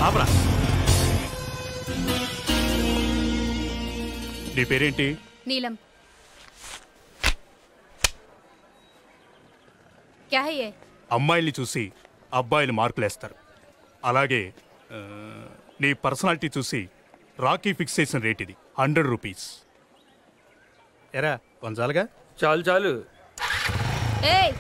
ఆపరా. నీ పేరేంటి? నీలం. క్యా హై యే? అమ్మాయిల్ని చూసి అబ్బాయిలు మార్కులేస్తారు. అలాగే నీ పర్సనాలిటీ చూసి రాకీ ఫిక్స్ చేసిన రేట్ ఇది 100 రూపీస్. ఎరా వంచాలుగా? చాలు చాలు. ఏయ్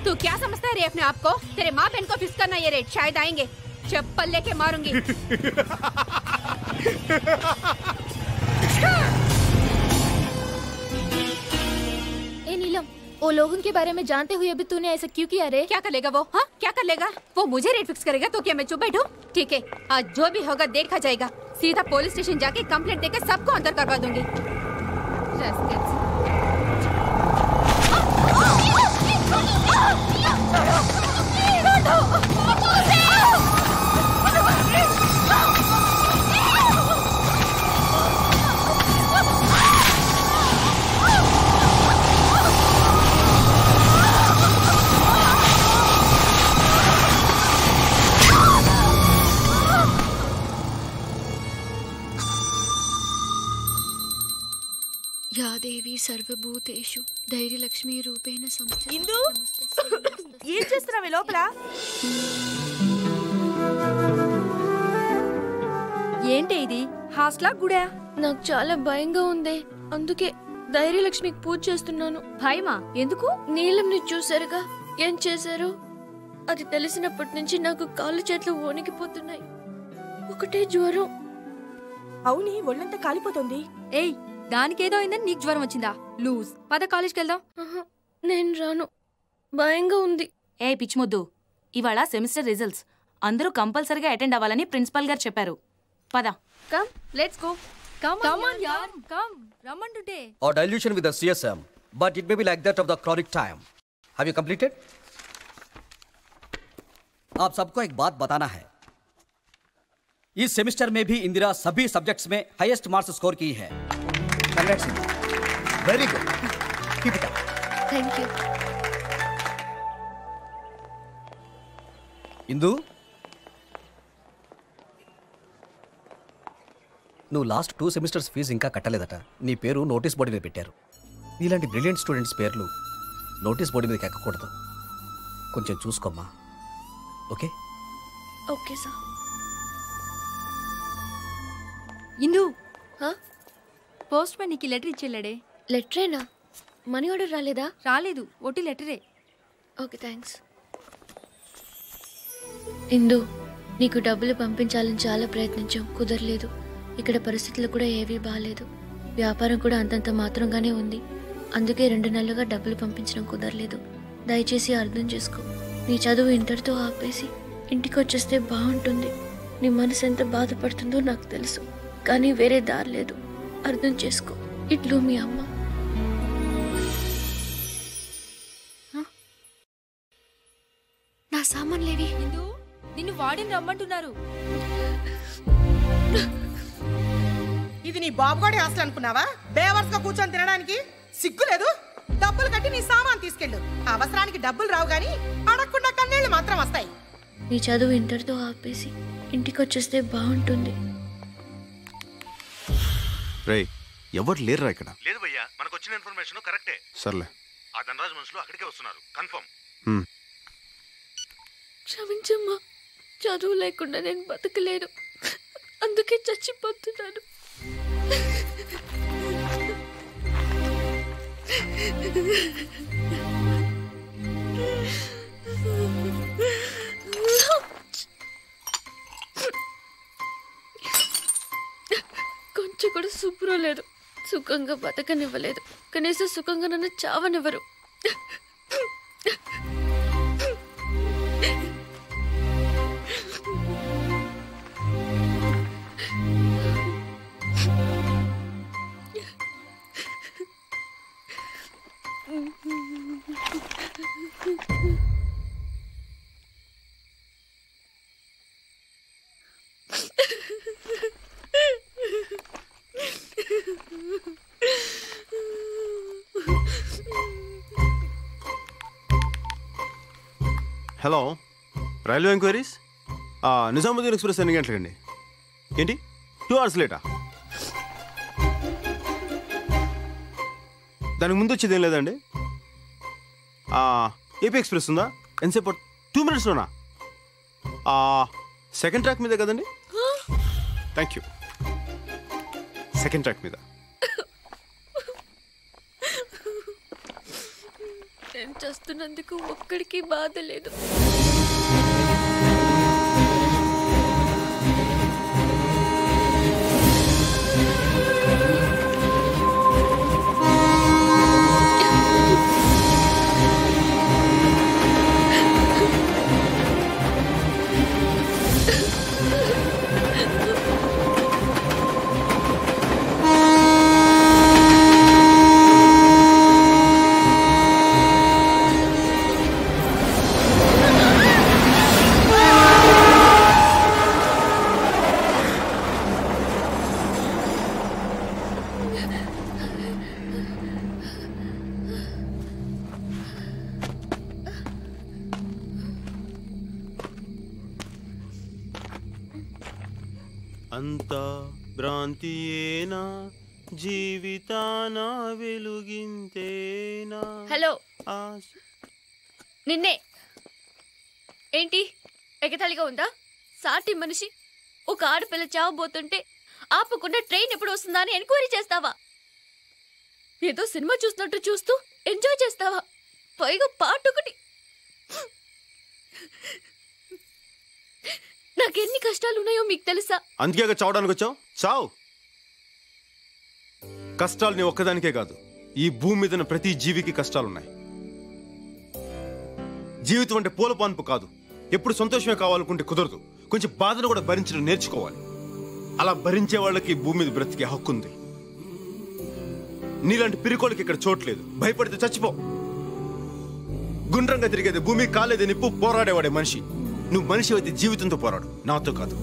तू क्या समझता है रे अपने आप को? तेरे माँ बहन को फिक्स करना ये रेट शायद आएंगे. चप्पल लेके मारूंगी. ए नीलम, वो लोगों के बारे में जानते हुए भी तूने ऐसा क्यों किया रे? क्या कर लेगा वो? हाँ क्या कर लेगा वो? मुझे रेट फिक्स करेगा तो क्या मैं चुप बैठूं? ठीक है, आज जो भी होगा देखा जाएगा. सीधा पुलिस स्टेशन जाके कंप्लेंट देकर सबको अंदर करवा दूंगी. या देवी सर्वभूतेषु धैर्यलक्ष्मी रूपेण संस्थिता. ఇందు ఏం చేస్తున్నావే లోపల? ఏంటి ఇది? హాస్టలా గుడా? నాకు చాలా భయంగా ఉంది, అందుకే ధైర్యలక్ష్మికి పూజ చేస్తున్నాను. భయమా? ఎందుకు? నీలంని చూసారుగా ఏం చేశారు? అది తెలిసినప్పటి నుంచి నాకు కాళ్ళు చేతులు వణికిపోతున్నాయి. ఒకటే జ్వరం. అవుని ఒళ్ళంతా కాలిపోతుంది. ఏయ్ దానికేదో అయిందని నీకు జ్వరం వచ్చిందా? లూజ్. పద కాలేజ్కి వెళ్దాం. నేను రాను, భయంగా ఉంది. ఏ పిచ్చిమొద్దు, ఇవాళ సెమిస్టర్ రిజల్ట్స్, అందరూ కంపల్సరీగా అటెండ్ అవ్వాలని ప్రిన్సిపల్ గారు చెప్పారు. పద. Come let's go. Come on యార్, come. రమ్మంటుంటే. Or dilution with the CSM, but it may be like that of the chronic time. Have you completed? आप सबको एक बात बताना है. इस सेमेस्टर में भी इंदिरा सभी सब्जेक्ट्स में हाईएस्ट मार्क्स स्कोर की है. Congrats. Very good. Keep it up. Thank you. ఇందు, నువ్వు లాస్ట్ 2 సెమిస్టర్స్ ఫీజు ఇంకా కట్టలేదట. నీ పేరు నోటీస్ బోర్డు మీద పెట్టారు. నీలాంటి బ్రిలియంట్ స్టూడెంట్స్ పేర్లు నోటీస్ బోర్డు మీదకి ఎక్కకూడదు. కొంచెం చూసుకోమ్మా. Okay? Okay sir. Indu, postman నీకు లెటర్ ఇచ్చేళ్ళాడే. లెటరేనా? మనీ ఆర్డర్ రాలేదా? రాలేదు, ఒట్టి లెటరే. Okay thanks. ఇందు, నీకు డబ్బులు పంపించాలని చాలా ప్రయత్నించాం, కుదరలేదు. ఇక్కడ పరిస్థితులు కూడా ఏవీ బాగాలేదు. వ్యాపారం కూడా అంతంత మాత్రంగానే ఉంది. అందుకే 2 నెలలుగా డబ్బులు పంపించడం కుదరలేదు. దయచేసి అర్థం చేసుకో. నీ చదువు ఇంటర్తో ఆపేసి ఇంటికి వచ్చేస్తే బాగుంటుంది. నీ మనసు ఎంత బాధపడుతుందో నాకు తెలుసు, కానీ వేరే దారి లేదు. అర్థం చేసుకో. ఇట్లు మీ అమ్మ. నా సామాన్లేవి? నిన్ను వాడిని రమ్మంటున్నారు. ఇది నీ బాబుగాడి హాస్టల్ అనుకున్నావా? బేవర్స్ గా కూర్చొని తినడానికి సిగ్గు లేదు? డబ్బులు కట్టి నీ సామాన్ తీసుకెళ్ళు. అవసరానికి డబ్బులు రావు గాని అడగకుండా కన్నీళ్లు మాత్రం వస్తాయి. నీ చదువు ఇంటర్తో ఆపేసి ఇంటికి వచ్చేస్తే బాగుంటుంది. రేయ్, ఎవరు లేరురా ఇక్కడ? లేదు భయ్యా, మనకు వచ్చిన ఇన్ఫర్మేషన్ కరెక్టే. సర్లే. ఆ ధనరాజ్ మనుషులు అక్కడికే వస్తున్నారు, కన్ఫర్మ్. క్షమించమ్మా, చదువు లేకుండా నేను బతకలేను, అందుకే చచ్చిపోతున్నాను. కొంచెం కూడా శుభ్రం లేదు. సుఖంగా బతకనివ్వలేదు, కనీసం సుఖంగా నన్ను చావనివ్వరు. Hello, railway enquiries. Nizamuddin express ఎన్ని గంటలకండి? ఏంటి 2 hours లేటా? దానికి ముందు వచ్చేది ఏం లేదండి. ఏపీ ఎక్స్ప్రెస్ ఉందా? ఎంతసేపు? 2 minutesలోనా? సెకండ్ ట్రాక్ మీద కదండి? Thank you. సెకండ్ ట్రాక్ మీద. నేను చేస్తున్నందుకు ఒక్కడికి బాధ లేదు. అంత భ్రాంతియేనా జీవితాన వెలుగింతేనా? హలో, నిన్నే. ఏంటి ఎగతాళిగా ఉందా? సాటి మనిషి ఒక ఆడపిల్ల చావబోతుంటే ఆపకుండా ట్రైన్ ఎప్పుడు వస్తుందా అని ఎంక్వైరీ చేస్తావా? ఏదో సినిమా చూస్తున్నట్టు చూస్తూ ఎంజాయ్ చేస్తావా? పైగా పాటొకటి. నాకెన్ని కష్టాలు ఉన్నాయో మీకు తెలుసా? అందుకే చావడానికి వచ్చావు. చావు. కష్టాలు నీ ఒక్కదానికే కాదు, ఈ భూమి మీద ప్రతి జీవికి కష్టాలున్నాయి. జీవితం అంటే పూల పాన్పు కాదు. ఎప్పుడు సంతోషమే కావాలనుకుంటే కుదరదు. కొంచెం బాధను కూడా భరించడం నేర్చుకోవాలి. అలా భరించే వాళ్ళకి భూమి మీద బ్రతికే హక్కు ఉంది. నీలాంటి పిరికోళ్ళకి ఇక్కడ చోట్లేదు. భయపడితే చచ్చిపో. గుండ్రంగా తిరిగేది భూమి, కాలేది నిప్పు, పోరాడేవాడే మనిషి. నువ్వు మనిషి అయితే జీవితంతో పోరాడు, నాతో కాదు.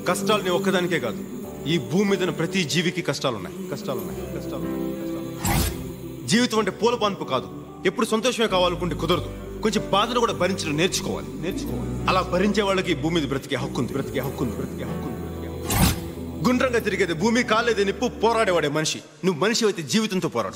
కష్టాలు నీ ఒక్కదానికే కాదు, ఈ భూమి మీద ప్రతి జీవికి కష్టాలున్నాయి. జీవితం అంటే పూల పాన్పు కాదు. ఎప్పుడు సంతోషమే కావాలనుకుంటే కుదరదు. కొంచెం బాధను కూడా భరించడం నేర్చుకోవాలి. అలా భరించే వాళ్ళకి భూమి మీద బ్రతికే హక్కు ఉంది. గుండ్రంగా తిరిగేది భూమి, కాలేది నిప్పు, పోరాడేవాడే మనిషి. నువ్వు మనిషి అయితే జీవితంతో పోరాడు.